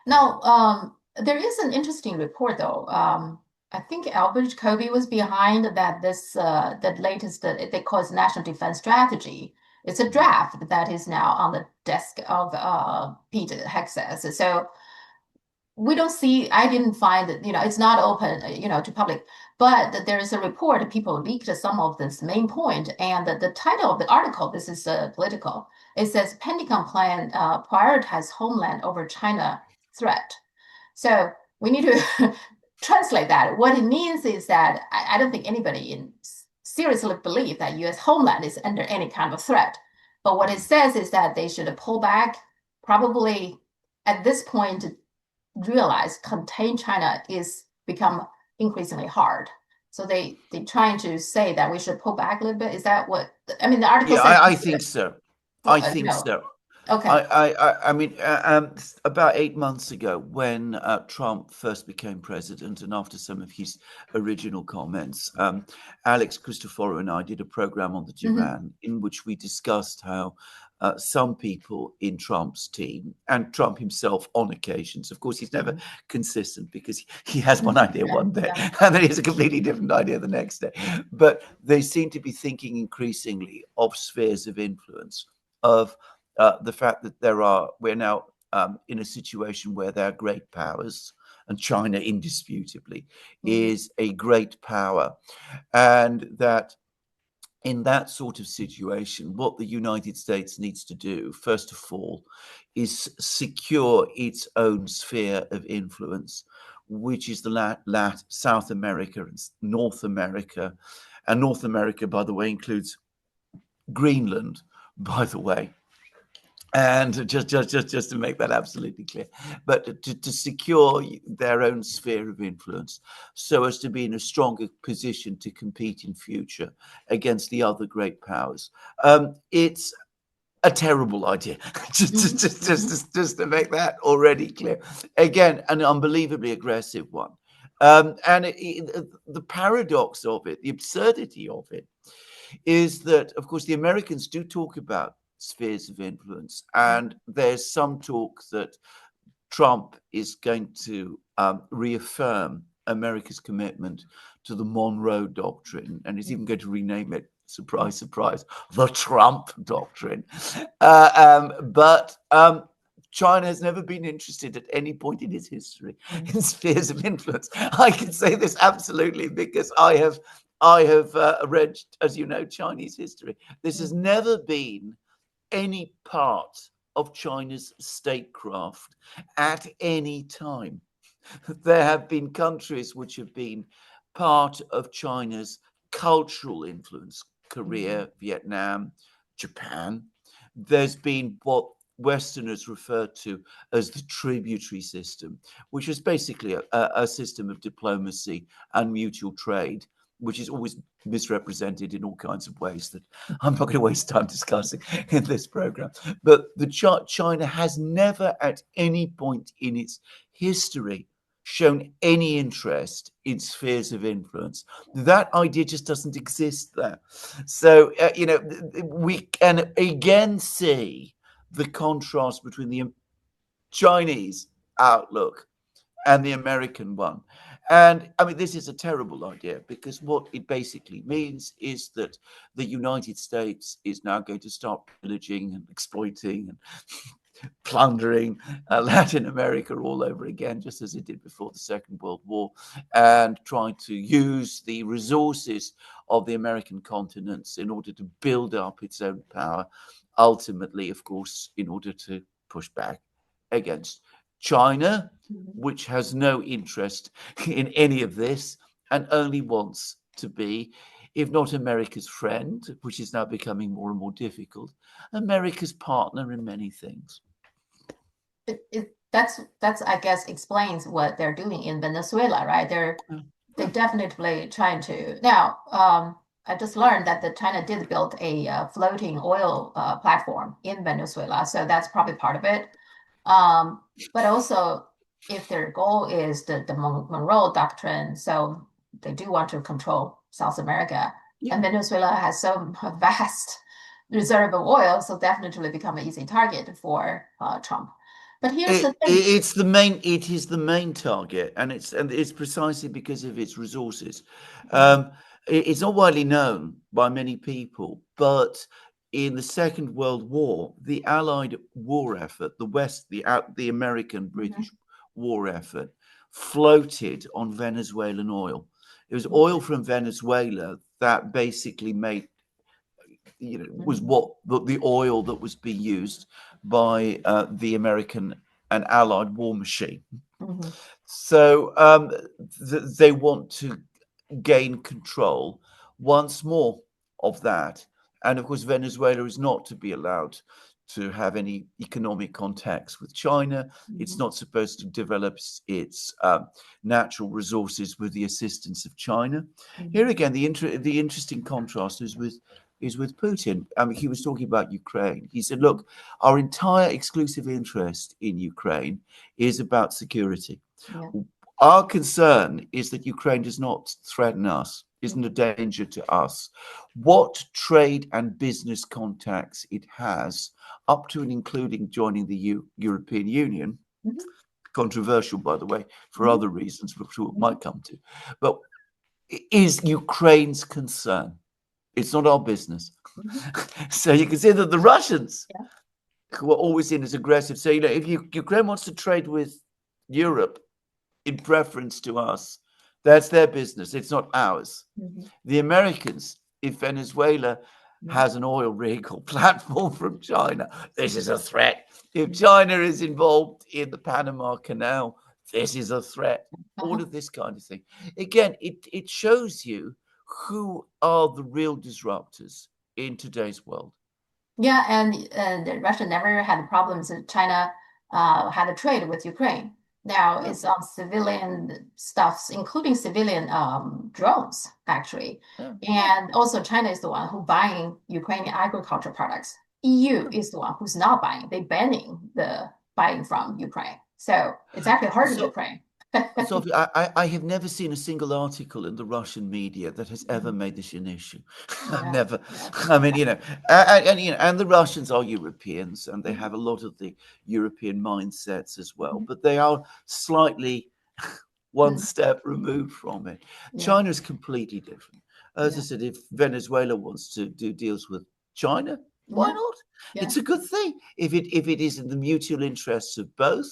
Now, there is an interesting report though. I think Albert Jacoby was behind that that latest they call it National Defense Strategy. It's a Mm. draft that is now on the desk of Pete Hegseth. So we don't see, I didn't find that, it's not open, to public, but there is a report, people leaked some of this main point, and the title of the article, this is political, it says Pentagon plan prioritize homeland over China threat. So we need to translate that. What it means is that I don't think anybody seriously believe that U.S. homeland is under any kind of threat. But what it Mm. says is that they should pull back, probably at this point realize contain China is become increasingly hard. So they trying to say that we should pull back a little bit. Is that what I mean? The article Yeah, says, I think so. I think no. so. Okay. I mean, about 8 months ago, when Trump first became president, and after some of his original comments, Alex Christopher and I did a program on the Mm-hmm. Iran in which we discussed how some people in Trump's team and Trump himself, on occasions, of course, he's never Mm-hmm. consistent because he has one Mm-hmm. idea Yeah. one day Yeah. and then he has a completely different idea the next day. But they seem to be thinking increasingly of spheres of influence, of the fact that we're now in a situation where there are great powers, and China indisputably Mm-hmm. is a great power, and that in that sort of situation, what the United States needs to do, first of all, is secure its own sphere of influence, which is the South America and North America. And North America, by the way, includes Greenland, by the way, and just to make that absolutely clear, but to secure their own sphere of influence so as to be in a stronger position to compete in future against the other great powers. It's a terrible idea. Mm-hmm. Mm-hmm. Just to make that already clear. Again, an unbelievably aggressive one. The paradox of it, the absurdity of it, is that, of course, the Americans do talk about spheres of influence, and there's some talk that Trump is going to reaffirm America's commitment to the Monroe Doctrine, and is even going to rename it, surprise, surprise, the Trump Doctrine. But China has never been interested at any point in its history Mm-hmm. in spheres of influence. I can say this absolutely because I have read, as you know, Chinese history. This has never been any part of China's statecraft at any time. There have been countries which have been part of China's cultural influence: Mm-hmm. Korea, Vietnam, Japan. There's been what Westerners refer to as the tributary system, which is basically a system of diplomacy and mutual trade, which is always misrepresented in all kinds of ways that I'm not going to waste time discussing in this program. But China has never, at any point in its history, shown any interest in spheres of influence. That idea just doesn't exist there. So, we can again see the contrast between the Chinese outlook and the American one. And I mean, this is a terrible idea because what it basically means is that the United States is now going to start pillaging and exploiting and plundering Latin America all over again, just as it did before the Second World War, and trying to use the resources of the American continents in order to build up its own power, ultimately, of course, in order to push back against China, Mm-hmm. which has no interest in any of this and only wants to be, if not America's friend, which is now becoming more and more difficult, America's partner in many things. That's I guess explains what they're doing in Venezuela, right? Yeah. They definitely trying to now. I just learned that the China did build a floating oil platform in Venezuela, so that's probably part of it. But also, if their goal is the Monroe Doctrine, so they do want to control South America, Yeah. and Venezuela has so vast reserve of oil, so definitely become an easy target for Trump. But here's the thing. It's the main. It is the main target, and it's precisely because of its resources. Mhm, It's not widely known by many people, but in the Second World War, the Allied war effort, the American mhm, British war effort, floated on Venezuelan oil. It was mhm, oil from Venezuela that basically made, was mhm, what the oil that was being used by the American and Allied war machine. mhm, So they want to gain control once more of that. And of course, Venezuela is not to be allowed to have any economic contacts with China. It's mhm, not supposed to develop its natural resources with the assistance of China. Here mhm, again, the interesting contrast is with Putin. I mean, he was talking about Ukraine. He said, mhm. "Look, our entire exclusive interest in Ukraine is about security. Yeah. Our concern is that Ukraine does not threaten us, isn't a Mhm, danger to us. What trade and business contacts it has, up to and including joining the European Union, mhm, controversial, by the way, for mhm, other reasons, which we mhm, might come to, but is Ukraine's concern. It's not our business." mhm. So you can see that the Russians, Yeah. who are always seen as aggressive, say, if Ukraine wants to trade with Europe in preference to us, that's their business. It's not ours. Mhm, The Americans, if Venezuela mhm, has an oil rig or platform from China, this is a threat. If mhm. China is involved in the Panama Canal, this is a threat. All Uh-huh. of this kind of thing. Again, it shows you who are the real disruptors in today's world. Yeah, and Russia never had problems. China had a trade with Ukraine. Now Yeah, it's on civilian stuffs, including civilian drones, actually. yeah, yeah, And also, China is the one who buying Ukrainian agriculture products. EU yeah. is the one who's not buying. They banning the buying from Ukraine. So it's actually hurting So Ukraine. Sophie, I have never seen a single article in the Russian media that has ever Mhm. made this an issue. Yeah, Never. yeah. I mean, and the Russians are Europeans, and they Mhm. have a lot of the European mindsets as well, Mhm. but they are slightly one Mhm. step removed from it. Yeah, China is completely different. As I yeah, said, if Venezuela wants to do deals with China, why yeah, not? yeah. It's a good thing if it is in the mutual interests of both.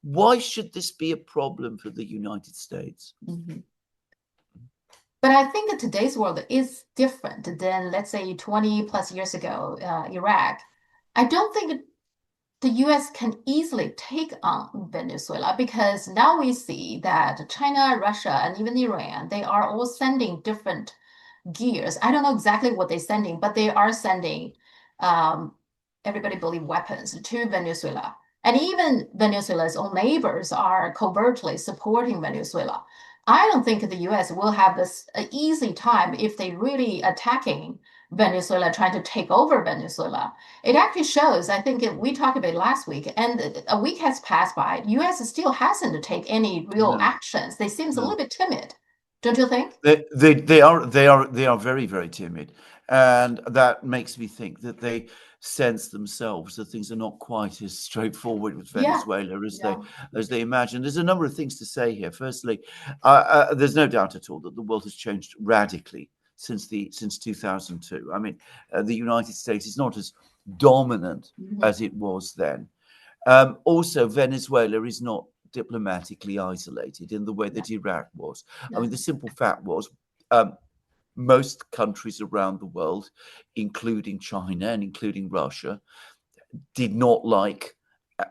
Why should this be a problem for the United States? Mhm. But I think that today's world is different than, let's say, 20 plus years ago, Iraq. I don't think the US can easily take on Venezuela because now we see that China, Russia, and even Iran, they are all sending different gears. I don't know exactly what they're sending, but they are sending, um, everybody believe, weapons to Venezuela. And even Venezuela's own neighbors are covertly supporting Venezuela. I don't think the US will have this easy time if they really attacking Venezuela, trying to take over Venezuela. It actually shows, I think we talked about it last week, and a week has passed by. US still hasn't taken any real No, actions. They seems a no. little bit timid, don't you think? They are very, very timid, and that makes me think that they sense themselves that things are not quite as straightforward with Yeah, Venezuela as they yeah. as they imagine. There's a number of things to say here. Firstly, there's no doubt at all that the world has changed radically since 2002. I mean, the United States is not as dominant Mhm. as it was then. Also, Venezuela is not diplomatically isolated in the way Yeah, that Iraq was. I yeah. mean, the simple fact was um, most countries around the world, including China and including Russia, did not like uh,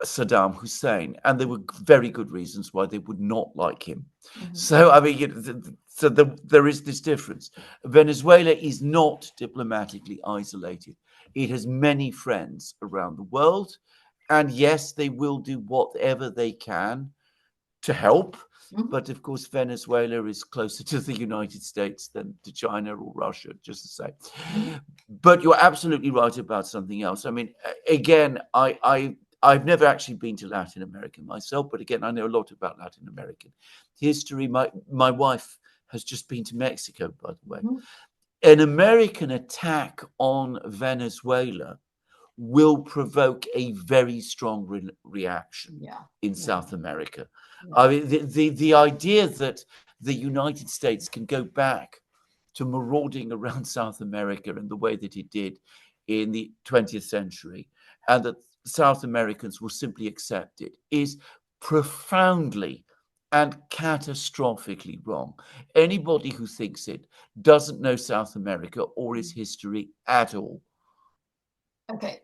Saddam Hussein, and there were very good reasons why they would not like him. Mhm. So, I mean, there is this difference. Venezuela is not diplomatically isolated. It has many friends around the world, and yes, they will do whatever they can to help. Mhm. But of course, Venezuela is closer to the United States than to China or Russia, just to say. Mhm. But you're absolutely right about something else. I mean, again, I've never actually been to Latin America myself, but again, I know a lot about Latin American history. My wife has just been to Mexico, by the way. Mhm. An American attack on Venezuela will provoke a very strong reaction Yeah. in Yeah. South America. Yeah. I mean, the idea that the United States can go back to marauding around South America in the way that it did in the 20th century, and that South Americans will simply accept it, is profoundly and catastrophically wrong. Anybody who thinks it doesn't know South America or its history at all. Okay.